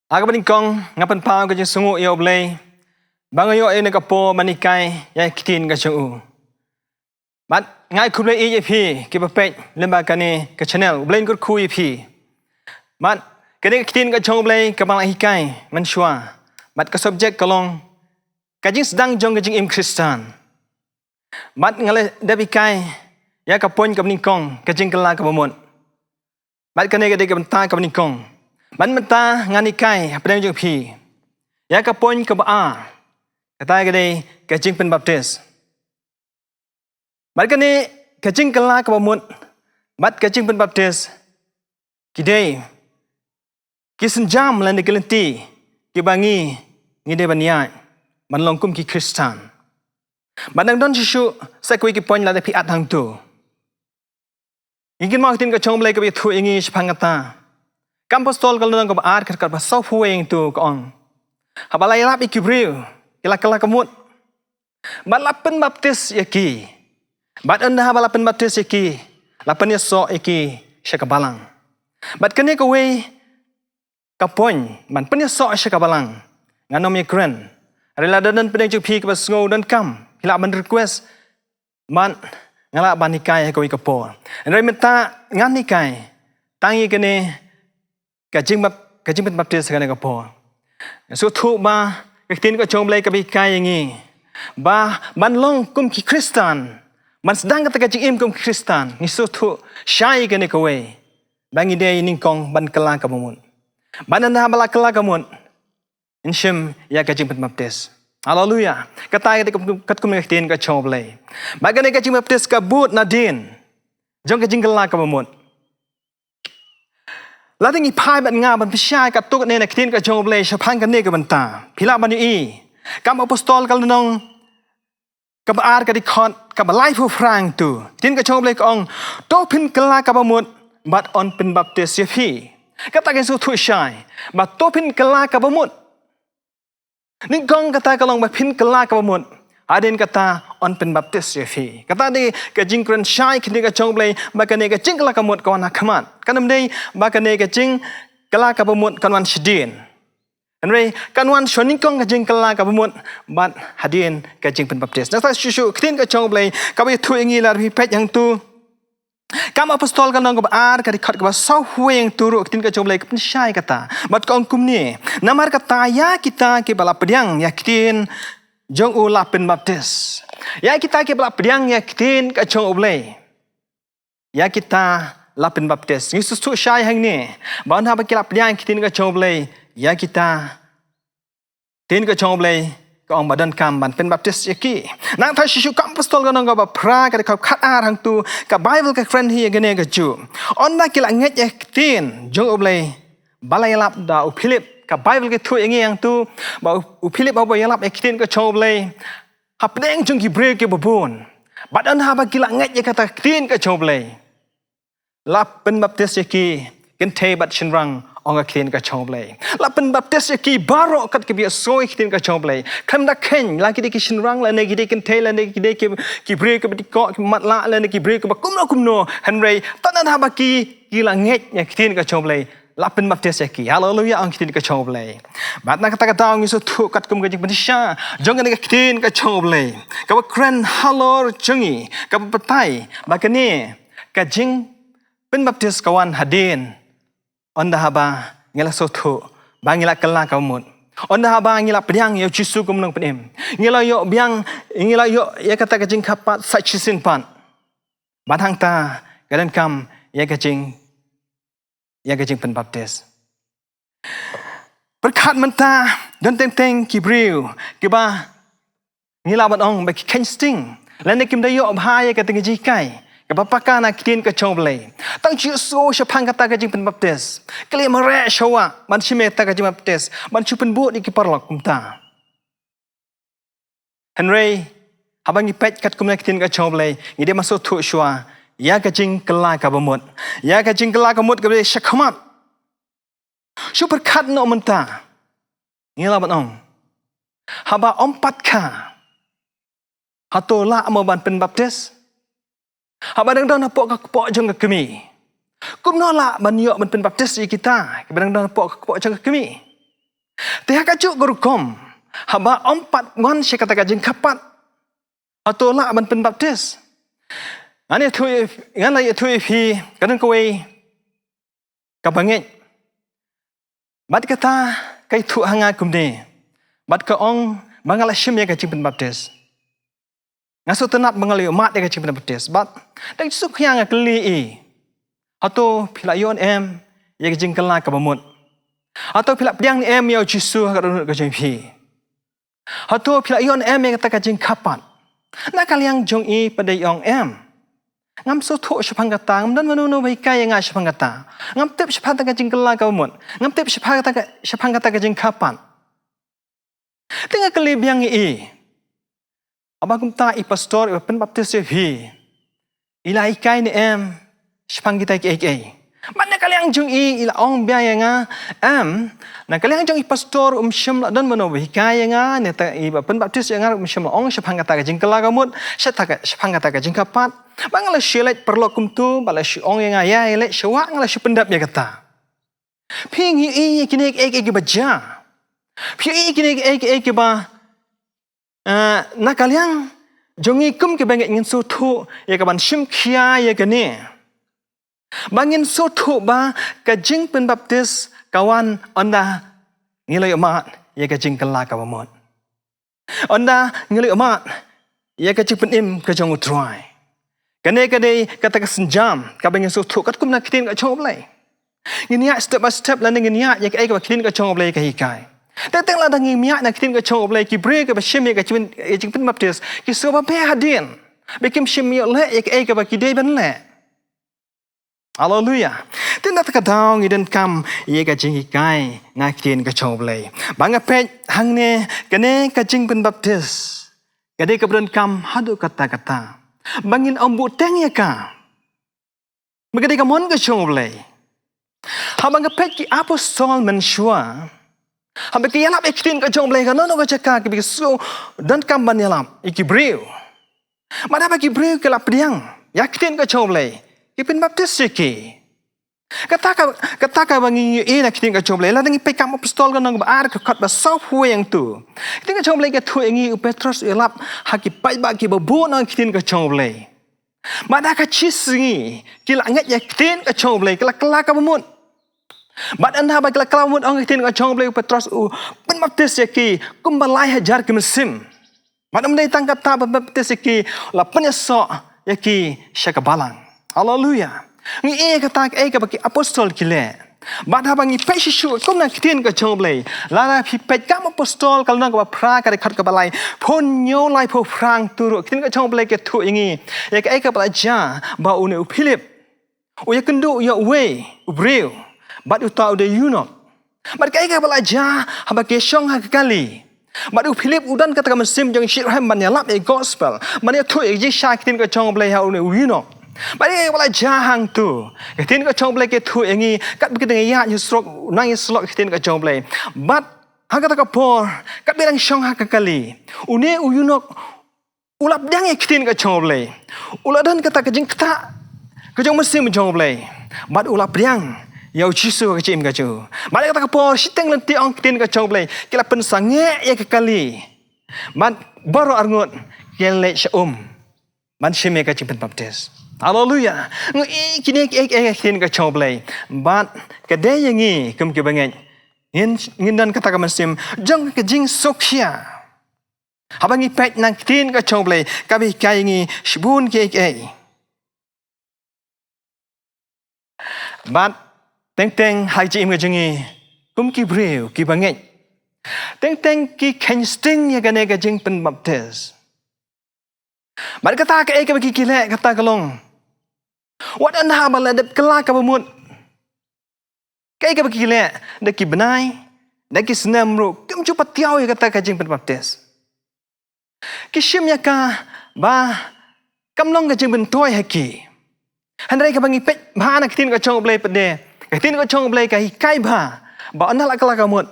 Aga banikong ngapan pau ka jing sungu yo blay. Bangayo ay nagapo manikay ya kitin ka jung. Mat ngai kublay i pi ki bapet lemba kani ka channel blain kur khu pi. Mat kani kitin ka jung blay ka bang hikai man shwa. Mat ka subject kalong ka JINGSDANG jong ka JINGIM KHRISTAN. Mat ngale dabikai ya ka pon ka banikong ka jing kala ka bamon. Mat kani ka de ka banta ka banikong. Man mata nganikai pedang jung pi. Ya ka pon ka ba kata gede ka jing pen baptis. Mat kani ka jing kala ka bamut. Mat ka jing pen baptis. Kidei kisenjam lan de kelenti ki bangi ngide baniat man longkum ki KHRISTAN. Mat Nadon shishu sakui ki pon la de pi at hang tu. Ingin mau tin ka chong blai ka bi thu ingi shpangata. Kampostol kalau nang kebaar kerkat basau fueng tu kong. Habalai lap ikibriu, kila kemut. Bat lapen baptis yaki. Bat anda habalapen baptis yaki. Lapen yasok yaki syakabalang. Bat kene kowe kapon man pen yasok syakabalang. Nganom yakren. Rela dan pedang jupi ke basngo dan kam. Hila ban request man ngala banikai kowe kapor. Ndai menta nganikai. Tangi kene ka jing pen baptis ka po. So thu ba ka tin ka chong blai ka bi kai ngi. Ba man long kum ki KHRISTAN. Man sedang ka jing im kum KHRISTAN. Ni so thu shai ka ne ka we. Bangi de ning kong ban kala ka mun. Ban anda bala kala ka mun. Inshim ya ka jing pen baptis. Haleluya. Kata kat kum ka tin ka chong blai. Ba ka ne ka jing baptis ka but Nadon. Jong ka jing kala ka mun. Lalu ni pai bat ngah ban pisai kat tuk ne nak tin ka jong blai shapang kan ne ka banta. Pila ban i. Kam apostol kal nong ka baar ka dikot ka balai fu frang tu. Tin ka jong blai ka ong to pin kala ka bamut bat on pin baptis yapi. Kata ke su tu shai. Bat to pin kala ka bamut. Ning kong kata kalong ba pin kala ka bamut. Adin kata on pen baptis yafi. Kata di ka jing kren shai kini ka chong blai ba ka ne ka jing kala ka mut kawan hakamat. Kanam dei ba ka ne ka jing kala ka bamut kanwan shidin. Anre kanwan shoning kong ka jing kala ka bamut bat hadin ka jing pen baptis. Nasa shushu ktin ka chong blai ka ba thu ingi lar pi pet yang tu. Kam apostol ka nong ka baar ka dikhat ka ba sau hueng turu ktin ka chong blai ka pen shai kata. Bat ka ong kum ni. Namar kata ya kita ke bala pedang ya ktin jong lapen baptis. Ya kita ke bala pedang ya kitin ka chong oblay. Ya kita lapen baptis. Yesus tu syai hang ni. Bahan ha bakila pedang kitin ka chong oblay. Ya kita tin ka chong oblay ka ong badan kam ban pen baptis yaki. Nang tha shishu kam apostol ka nang ba pra ka ka khat ar hang tu ka Bible ka friend hi gane ka ju. On na kila nget ya kitin jong oblay. Balai lap da u Philip ka Bible ke thu ingi yang tu ba u Philip ba yang lap ekitin ka chong blai ha pedeng jong ki bre ke babon badan ha ba kila nget ye kata kitin ka chong blai lap pen baptis ye ki ken te bat shinrang ong kitin ka chong blai lap pen baptis ye ki baro kat ke bi soi kitin ka chong blai kam da ken la ki de ki shinrang la ne ki de ken te la ne ki de ki bre ke bi ko mat la ne ki bre ke ba kum no henry tanan ha ba ki kila nget ye kitin ka chong blai lapen baptis yaki. Haleluya ang kitin ka chong blai. Bat na kata-kata ang iso tu kat kum gajing panisya. Jong ka kitin ka chong blai. Ka ba kren halor jongi. Ka ba patay. Ba kani ka jing pen baptis kawan hadin. Onda haba ngila so tu. Ba ngila kala ka mut. Onda haba ngila pedang yo jisu kum nang penim. Ngila yo biang ngila yo ya kata ka jing kapat sa chisin pan. Batang ta gadan kam ya ka jing pen baptis. Berkat menta dan teng kibriu kiba ngila bat ong ba kensting lan kim dayo bhaya ka teng jikai ka papaka na kitin ka chong blai tang chi so shapang kata ka jing pen baptis kle mare shawa man shimeta ka jing baptis man chupen bu di kiparlok kumta henry habang ipet kat kumna kitin ka chong blai ngide masuk thu shwa ya ka jing kala ka bamut. Ya ka jing kala ka mut ka be shakhamat. Super kat no menta. Ngila bat ong. Haba ompat ka. Hatola mo ban pen baptis. Haba dang dang pok ka pok jong ka kemi. Kum no la ban yo ban pen baptis kita. Ka dang dang pok ka pok jong ka kemi. Tiha kajuk gurukom. Haba ompat wan saya kata kajing kapat. Atau lah ban penbaptis. Ani thui ngalai thui phi kadang kowe kabangit. Bat kata kai thu hanga kumde. Bat ka ong mangala shim ya kajing penbaptis. Ngaso tenat mengalir mat dia kecil penbaptis. But dak suk yang keli i. Atau pila yon em ya kecil kela ka bamut. Atau pila piang em ya jisu ka runut ka jengpi. Atau pila yon em ya kata kecil kapat. Nak kaliang jong i pada yong em. Ngam so thu sepang kata ngam dan manu bai kai nga sepang kata. Ngam tip sepang kata kecil kela ka bamut. Ngam tip sepang kata kecil kapat. Tengah keli biang i. Abang kumta i pastor i penbaptis hi. Ila ikai ni em sepang kita ke. Mana kalian jung i ila ong biaya nga em na kalian jung i pastor syam dan mano ikai nga ne ta i penbaptis nga syam ong sepang kata jing kala gamut sepang kata jing kapat. Bangala syelet perlu kumtu bala sy ong nga ya ele syawak ngala sy pendap ya kata. Ping i kini ke baja. Ping i kini ke ba nak kalian jongi kum ke bangit ngin sotu ya kaban sim khia ya kene bangin sotu ba ka jing penbaptis kawan onda ngilai mat ya ka jing kala ka bamot onda ngilai mat ya ka jing penim ka jong utrai kene kata ka senjam ka bangin sotu kat kum nak kitin ka chong blai nginya step by step lan nginya ya ka kitin ka chong blai ka hikai. Teteng lah dangi miak nak kitin ke chong oblai ki bre ke bashim ya kachin jing penbaptis ki soba pe hadin bekim shim ya le ya ke ba ki dei ban le. Haleluya. Tin tak daung iden kam ya ka jing kai nak kitin ke chong oblai. Banga pe hang ne kene ka jing penbaptis. Kade ka bren kam hadu kata-kata. Bangin ombu teng ya ka. Megade ka mon ke chong oblai. Habang ka pe ki apostol menshua. Hambe ki yalap ikitin ka jong blai ka nono ka caka ki bisu dan kamban yalap ikibriu. Mana ba kibriu ke lap diang yakitin ka jong blai ki penbaptis ki. Kata ka bangi i na kitin ka jong blai la dangi pe kam apostol ka nong ba ar ka khat ba sau hu yang tu. Kitin ka jong blai ka thu ngi Petrus yalap haki pai ba ki babu nong kitin ka jong blai. Mana ka chisingi ki la ngat yakitin ka jong blai kala ka bamut. Bad anda bagi kelawut orang kitin ka chong blai Petrus penbaptis ki kumbalai hajar ki mesim. Madam dai tangkat ta penbaptis ki la penyesok ki syakabalang. Haleluya. Ngi kata ka bagi apostol ki le. Bad ha bangi pe shu kum na kitin ka chong blai. La pi pe kam apostol kal nang ka pra ka khat ka balai. Phon nyo lai pho frang turu kitin ka chong blai ke thu ngi. Ya ka belajar ba une Philip. O ya kendu ya we ubreu. Bad utau de yunok. Bad kai ka belajar haba ke syong ha kali. Bad Philip udan kata ka mesim jong shirham ban yalap e gospel. Man ya thu e ji sha kitin ka chong blai ha une yunok. Bad kai belajar hang tu. Kitin ka chong blai ke thu e ngi kat bi ke ya nyu strok nang slok kitin ka chong blai. Bad ha kata ka por kat bi rang syong ha kali. Une yunok ulap dang e kitin ka chong blai. Uladan kata ka jing kata ka jong mesim chong blai. Bad ulap dang Yau jisu ka cim ka cu. Balik kata kapor, siteng lenti ong kitin ka chong blai. Kila pensange ya kekali. Man baru arngut kele syum. Man shime ka cim penbaptis. Haleluya. Ngi kini kitin ka chong blai. Bat kade yangi kum ke banget. Ngin dan kata ka mesim jong ka jing soksia. Habangi pet nang kitin ka chong blai. Kabi kai ngi shibun ke Bat Teng hai ji im jingi kum ki breu ki banget. Teng ki KHRISTAN ya gane ga jing penbaptis. Bar kata ka ka bagi kile kata kalong. Wat an ha bala de kala ka bamut. Ka bagi kile de ki benai de ki senam ru kum chu patiau ya kata ka jing penbaptis. Ki shim ya ka ba kam long ka jing bentoi haki. Handai ka bangi pet ba na kitin ka chong blai pede. Kitin ka chong blai ka hikai ba anda la kala kamut.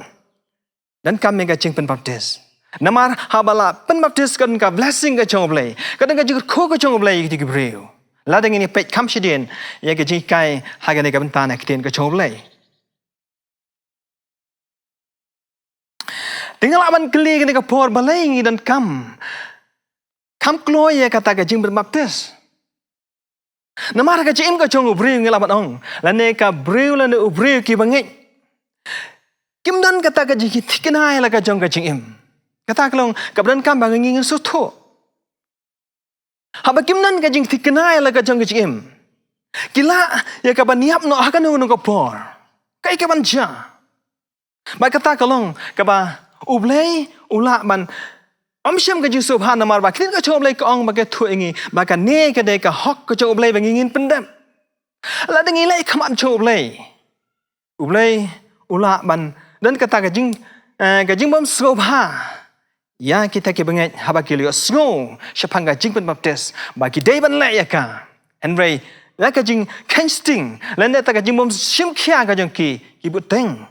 Dan kami ka jing penbaptis. Namar habala penbaptis kan ka blessing ka chong blai. Kadang ka jing ko ka chong blai ki breu. La deng ini pet kam sidien ya ka jing kai ha ka ne ka bentana kitin ka chong blai. Tinggal aman keli kini kapor balai dan kam keluar ya kata ke jing berbaptis. Nama ka jing ka jong ubriu ngel amat ong. Lane ka briu lane ubriu ki bangit. Kim dan kata ka jing tikenai la ka jong ka jing im. Kata kelong ka dan kam bang ngin sutu. Haba kim dan ka jing tikenai la ka jong ka jing im. Kila ya ka ban niap no akan no kapor. Kai ka ban ja. Ba kata kelong ka ba ublei ula ban Om Syiem ka Yusuf han namar ba kin ka chom lei ka ong ba ka thu ingi ba ka ne ka de ka hok ka chom lei ba ngin pendam la de ngi lei khaman chom lei ula ban dan kata ka jing bom so ha ya kita ke bengai haba ki lio snow shapang ka jing pen baptis ba ki dei ban lei ya ka Henry la ka jing kensting la ne ta ka jing bom sim khia ka jong ki bu teng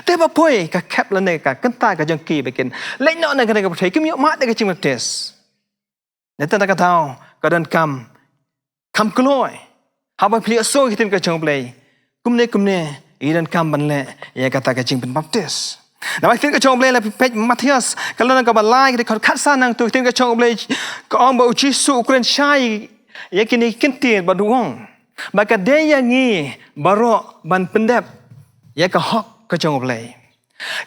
Te ba poi ka kap la ne ka kanta ka jong ki bekin lai no na ka ka thai kim yo ma de ka chim baptis ne ta ka tao ka dan kam kloi ha ba pli so ki tin ka jong play kumne i dan kam ban le ya ka ta ka jing pen baptis na ba tin ka jong play la pej Matthias ka la ka ba lai ka khat sa nang tu tin ka jong play ka ong ba uchi su ukren shai ya kini kintir ba duong ba ka de ya ngi baro ban pendep ya ka hok ka jong play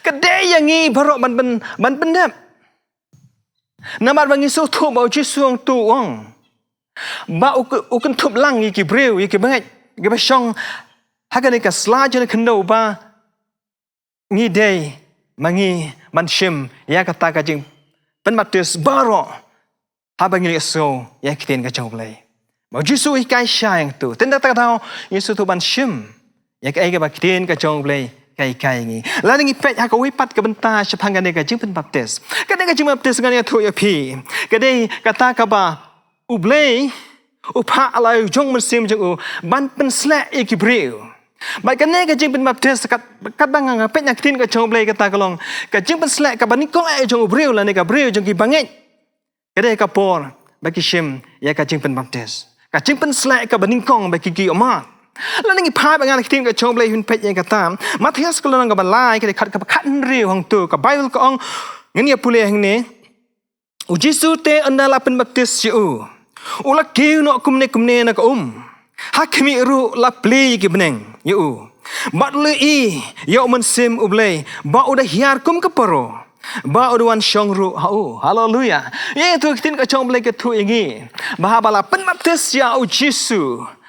kedai yang ngi barok ban pendap namar bangi su thu ba chi suang tu ong ba ukun thup lang yi ki breu yi ki bangai ki ba shong hakane ka sla je khndo ba ngi dei mangi man shim ya ka ta ka jing pen matis baro ha bangi so ya ki ten ka jong play ba chi su kai sha yang tu ten ta ta yesu tu ban shim ya ka ai ka ba ki ten ka jong play kai ngi la ngi pet ha ka wi pat ka benta shapang ka ne ka jing pen baptis ka ne ka jing baptis ka ne thu ya pi ka dei ka ta ka ba ublei upha alai jong man sim jong u ban pen sla e ki breu ba ka ne ka jing pen baptis ka bang nga pet yak tin ka jong blei ka ta ka long ka jing pen sla ka ban ni ko e jong breu la ne ka breu jong ki banget ka dei ka por ba ki shim ya ka jing pen baptis ka jing pen sla ka ban ni kong ba ki oma la ngi phai ba nga tin ka chom blei hun pet yang ka tam Matthias ka lang ka balai ka khat riu hang tu ka Bible ka ong ngani pule hang ne u Jisu te andala pen baptis yu ula kiu no kumne na ka ha khmi ru la ple ki beneng yu bat le I yo man sim ublei ba uda hiar kum ka paro ba uduan shong ru hau haleluya ye tu tin ka chom blei ka thu ingi ba bala pen baptis ya u Jisu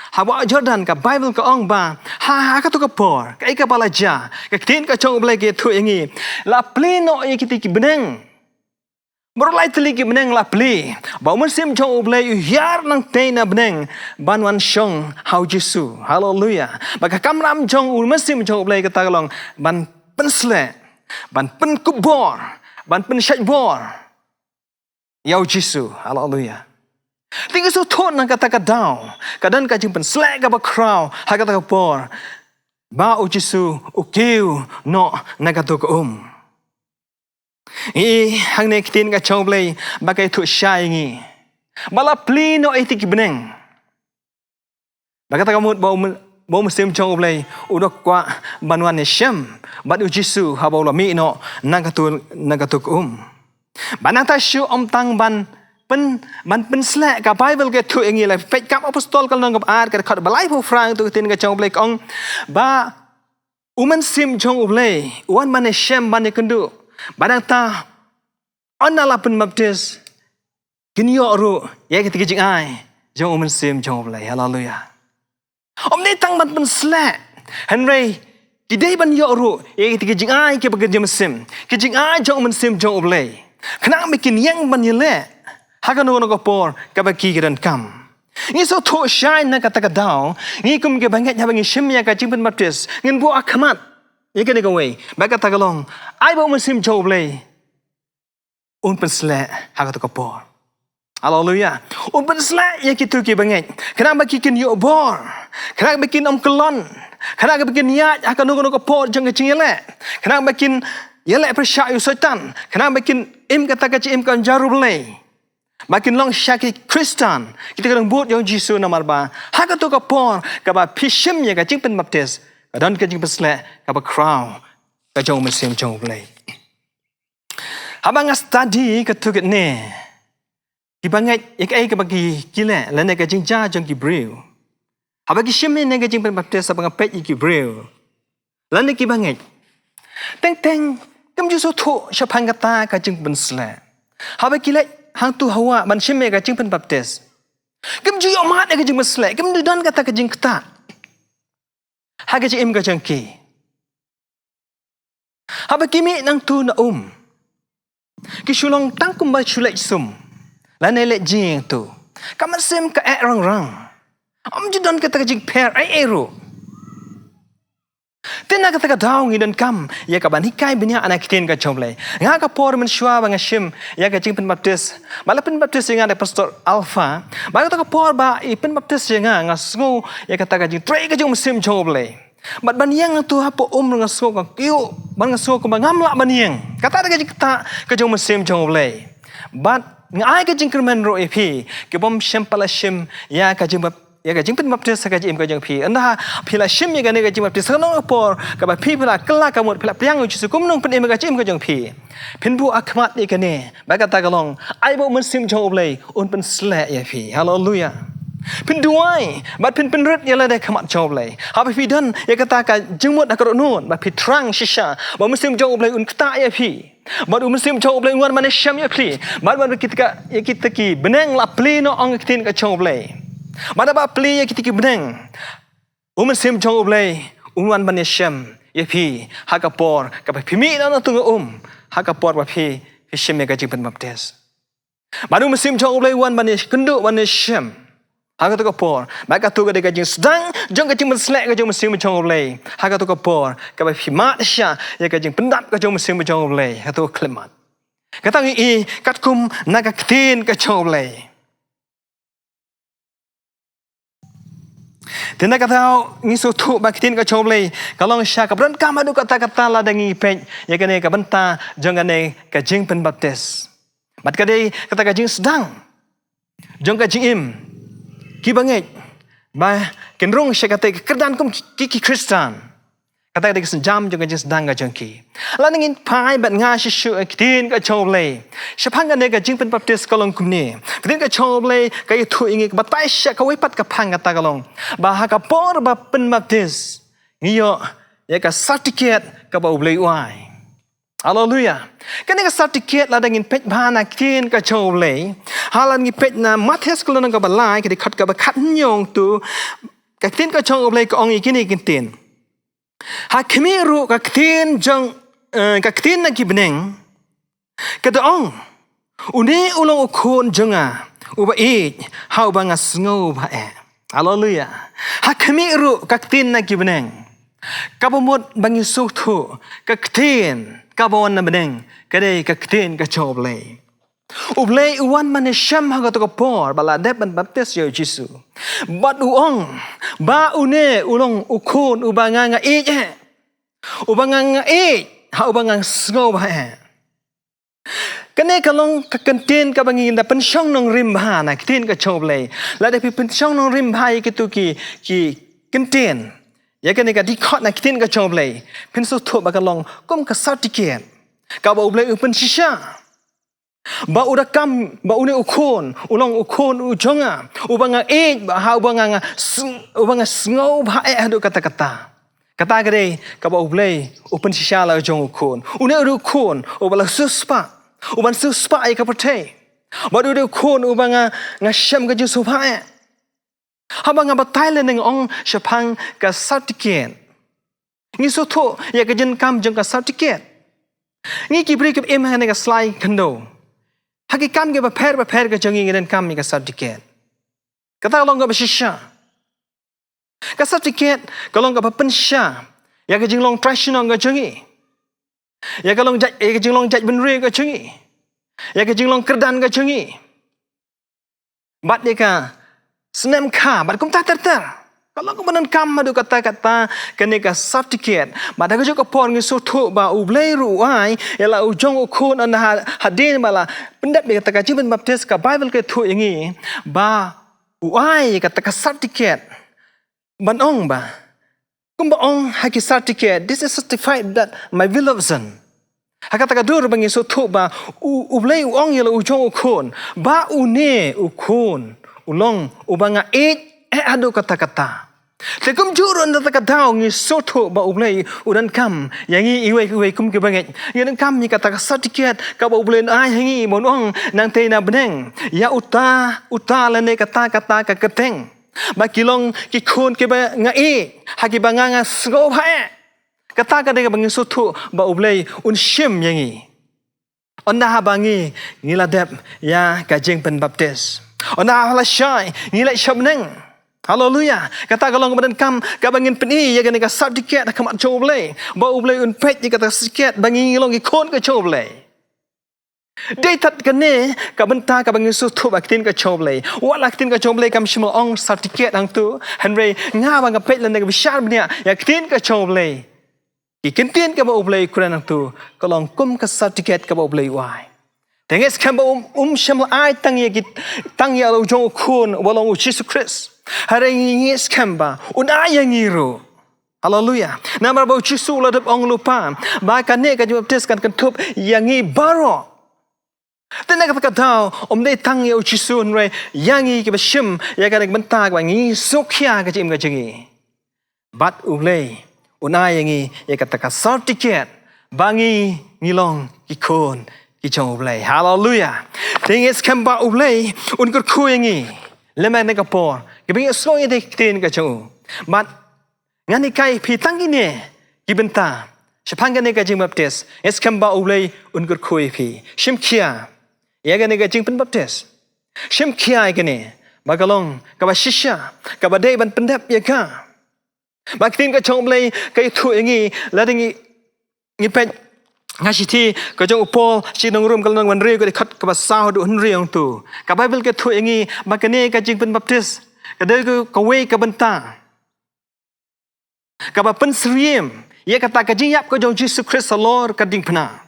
Hawa Jordan ka Bible ka ong ba ha ka tu ka por ka ika bala ja ka tin ka chong blai ke thu ingi la pleno ye kiti ki beneng bro lai tli ki beneng la pli ba mun sim chong blai yar nang te na beneng ban wan shong how Jesu hallelujah ba ka kamram chong ul sim chong blai ka ta long ban pen sle ban pen kubor ban pen shaj bor yau Jesu hallelujah Tinggal so thon nang kata ka daw. Kadan ka jing pen slack ka ba crow. Ha kata ka por. Ba u Jesu u kiu no na ka to ka hang ne kitin ka chong blai ba kai thu shai ngi. Bala pli no ai tik beneng. Ba kata ka mut bo muslim chong blai u dok kwa banwan ne shem. Ba u Jesu ha bo la mi no na ka to ka Banang ta shu tang ban pen slek ka Bible ke thu ingi la pet kam apostol kal nang ar ka khat balai pu frang tu tin ka chong blai ong ba uman sim chong blai wan man shem ban kundu banang ta onala pen baptis kinyo ru ye ke tigi ai jong uman sim chong blai hallelujah ne tang ban pen slek Henry kidai ban yo ru ye ke tigi ai ke bagen jam sim ke ai jong uman sim chong blai khana mikin yang ban yele Hakan no por kabaki kiran kam. Ni so tho shine na kata ka daw. Ni kum ke banget habangi shimya ka jingpen baptis. Ngin bu akamat. Ye ke ka way. Ba ka tagalong. Ai ba musim choblay. Un pensle hakat ka por. Hallelujah. Un pensle ye ki tu ki banget. Kana ba ki kin yo bor. Kana ba kin om kelon. Kana ba kin ya hakan no ka por jang ka chingele. Kana ba kin yele persya yu setan. Kana ba kin im kata ka im kan jarublay. Makin long KHRISTAN kita kadang buat yang Jisu namar ba haka tu ka por ka ba pishim ya ka jingpen baptis ka dan ka jingpen slek ka ba crown ka jong mesim jong blai Habang study ketuk ne. Kibangat ek bagi kila la ne ka jingja jong kibreu. Habagi shime ne ka jing pen baptis abang pet kibreu. La ne kibangat. Teng kam ju so tho shapang kata ka jing pen sla. Habagi kila hang tu hawa ban shime ka jing pen baptis. Kam ju yomat ka jing pen sla. Kam du dan kata ka jing kata. Ha ka jing ka jong ki. Habagi mi nang tu na Kisulong tangkum ba chulek sum. La ne le jing tu. Kaman sem ka rang. Ju don kata ka jing per ero. Tena kata ka daw ngidan kam ya ka ban hikai binya anak kiten ka chomle. Nga ka por men shwa ba nga shim ya ka jing pen baptis. Bala pen baptis nga de pastor Alpha. Ba ka por ba i pen baptis nga sngo ya kata ka jing tre ka jing sim chomle. Bat Wanniang tu hapo nga sngo ka kiu ban nga sngo ka ngamla Wanniang. Kata ka jing kata ka jing sim chomle. Bat ngai ka jing kerman ro epi ke bom shim pala shim ya ka jing pen baptis ka jing ka jing pi anda pila shim ya ka jing baptis no por ka ba pi pila kala ka mot pila priang ju kum nong pen ka jing ka jing pi pen bu akmat ni ka ne ba ka ta ka long ai bo mun sim jong oblei un pen sla ya pi hallelujah pen duai bat pen rit ya la da khamat jong oblei ha pi dan ya ka ta ka jing mot ka ro non ba pi trang shisha ba mun sim jong oblei un kta ya pi Baru musim jauh boleh uan mana syam ya pli. Baru kita ki benang la pli no ang kitin ka jauh boleh. Mana ba pli ya kita ki benang. Musim jauh boleh uan mana syam ya pi hakapor ka pimi na tu hakapor ba pi syam ya ka jing pen baptis. Baru musim jauh boleh uan mana kendu mana syam. Haka tu kapor, maka tu ka de ka jing sedang jong ka jing slek ka jong musim jong boleh. Haka tu kapor ka ba mat sya ya ka jing pendap ka jong musim jong boleh. Haka tu klemat. Kata ngi katkum na ka ktin ka jong boleh. Tena kata ngi so tu ba ktin ka jong boleh. Kalau sya ka bran ka madu kata la dangi pej ya ka ne ka benta jong ka ne ka jing pen baptis. Mat ka de kata ka jing sedang jong ka jing Kibanget, ba kenrong siya kata kerdan kum KHRISTAN. Kata dia senjam juga jenis sedang ka jengki. Lalu ingin pai bat nga shishu kitin ka choble. Siapang ka nega jing pen baptis kalong kumni. Kitin ka choble ka itu ingin batai siya ka wipat ka pang kata kalong. Bah ka por ba pen baptis. Ngiyo ya ka certificate ka ba ublay uai. Hallelujah. Kani ka certificate la dangin pej bhana kin ka choble. Halan ngi pej na mathes ko nang ka balai ka dikat ka ba khat nyong tu ka tin ka choble ka ong ikini kintin. Ha kemiru ka tin jong ka tin na kibneng ka daong uni ulong ukon jonga uba e how ba nga sngo ba e. Hallelujah. Ha kemiru ka tin na kibneng kabomot bangi suktu ka tin kabon na beneng kade ka ktin ka choble ublei uan mane syam ha to por bala dep ban baptis yo jisu bat uong ba une ulong ukun ubanga nga e ubanga nga e ha ubanga sngo ba e kane kalong ka kantin ka bangin da pensyong nong rim ba na ktin ka choble la de pensyong nong rim ba ki tu ki kantin ya kane ka dikot na ktin ka choble penso to ba kalong kum ka certificate ka ba ublei upen shisha ba udakam ba une ukon ulong ukon ujonga ubanga e ba ha ubanga sngo ba e hadu kata gade ka ba ublei upen shisha la jong ukon une ukon ubala suspa uban suspa e ka pate ba du ukon ubanga nga syam ka ju supa e habang ba Thailand ng ong syapang ka certificate ngi so to ya ka jin kam jong ka certificate ngi kibri kib em ha ka slide kando haki kam ke ba pher ka jong ngi den kam ka certificate kata long ka ba shisha ka certificate ka long ka ba pensha ya ka jing long traditional ka jong ya ka long jing long jaj benre ka jong ya ka jing long kerdan ka jong bat ni ka senem ka bat kum ta ter kalau kau menan kam madu kata kene ka certificate mada ko ka por ngi so tho ba ublei ruai ela ujong ukun an hadin bala pendat be kata ka jiben baptis ka bible ke thu yangi ba uai kata ka certificate ban ong ba kum ba ong haki certificate this is certified that my beloved son Haka taka dur bangi so tu ba ublei uong yelo ujong ukon ba une ukon ulong ubanga adu kata-kata. Tekum jurun na taka daw ngi so tu ba ublei udan kam yangi iwe kum ke banget. Yan kam ni kata satiket ka ba ublei ai hangi monong nang te na beneng. Ya uta lane kata-kata ka keteng. Ba kilong ki khon ke ba ngai haki ba nga sgo phae. Kata ka de bangi so tu ba ublei un Syiem yangi. Onda bangi ngiladep ya ka jing pen baptis. Onda hala syai ngilai syabneng. Hallelujah. Kata kalau kemudian kam kabangin peni ya gani ka certificate kamat choble. Ba ublei un pet ni kata certificate bangi ngilong ki kon ka choble. Dei tat kane ka benta ka bangi su tu baktin ka choble. Wala ktin ka choble kam shimo ong certificate ang tu. Henry nga bang ka pet lan ka bishar bnia ya ktin ka choble. Ki kintin ka ba ublei kuran ang tu. Kalong kum ka certificate ka ba ublei wai. Tengis kam ba shimo ai tang ya lo jong kun walong Jesus Christ. Hari ini skamba, unai yang iru. Hallelujah. Nama bau Yesus ladap ong lupa. Bahkan ni kaji baptis kan kentup yang i baro. Tena kata tahu dei tang ya Yesus nre yang i ke Syiem ya kan bentar bang i sokya kaji im kaji. Bat ublei unai yang i ya kata ka certificate bangi ngilong ikon kijong ublei. Hallelujah. Tengis skamba ublei unkur ku yang i. Lemah ni kapor. Kibing so ide tin ka chu. But ngani kai phi tang ini kibenta. Sepang gani ka jing baptis. Es kamba ulei ungur khoi phi. Syiem kia. Ya gani ka jing pen baptis. Syiem kia gani. Magalong ka ba shisha. Ka ba dei ban pendap ya ka. Bak tin ka chong ulei kai thu ngi la ding ngi pet ngasi ka jong upol si nong rum kalong wan re ko khat ka ba sao du hun riang tu. Ka Bible ka thu ngi makane ka jing pen baptis. Kadai ka wei ka benta. Ka ba pen Syiem. Ye kata ka jing yap ka jong Jesus Christ Lord ka ding pna.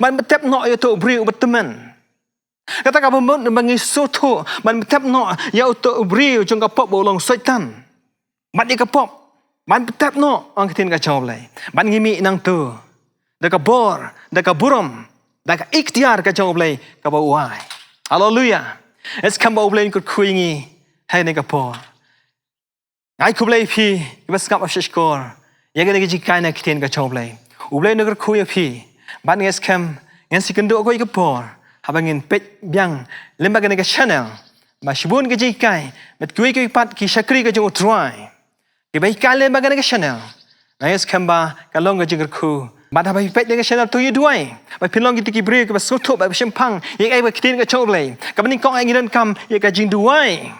Man betep no ya to bri ubtemen. Kata ka bamon bangi so to man betep no ya to bri jong ka pop bolong Satan. Man ka pop. Man betep no ang tin ka chob lai. Man ngimi nang tu. Da ka bor, da ka buram, da ka ikhtiar ka chob lai ka ba uai. Hallelujah. Es kam ba ublei ku khuingi. Hai ni kapo. Ai kublei phi bas kap afshkor. Ya gani ji kai na kiten ka choblei. Ublei no ku ya phi. Ban nges kam ngen sikendo ko ikapor. Habangin pet byang lemba gani ka channel. Ba shibun ka ji kai. Met kui ki pat ki shakri ka jo try. Ki bai kai lemba gani ka channel. Nges kam ba ka long ka ji ku. Ba da bai pet ka channel tu yi duai. Ba pinlong ki ki bre ka ba soto ba shimpang. Ye ai ba kiten ka choblei. Ka ban kong ai ngidan kam ye ka jing duai.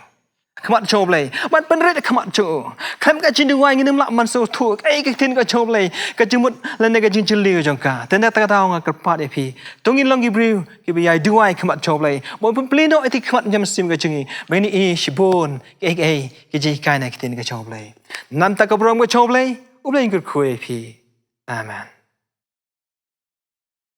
Kamat choblei, man penret kamat cho. Kam ka jin duai ngi lam man so thu. Ai ka tin ka choblei, ka jimut lan ne ka jin chili jong ka. Ten ta ta nga ka pat e phi. Tongin long gi briu ki bi ai duai kamat choblei. Bon pen pleno eti kamat jam sim ka chingi. Bani e shibon ai ki ji kai na ki tin ka choblei. Nam ta ka brom ka choblei, ublei ngur khu e phi. Amen.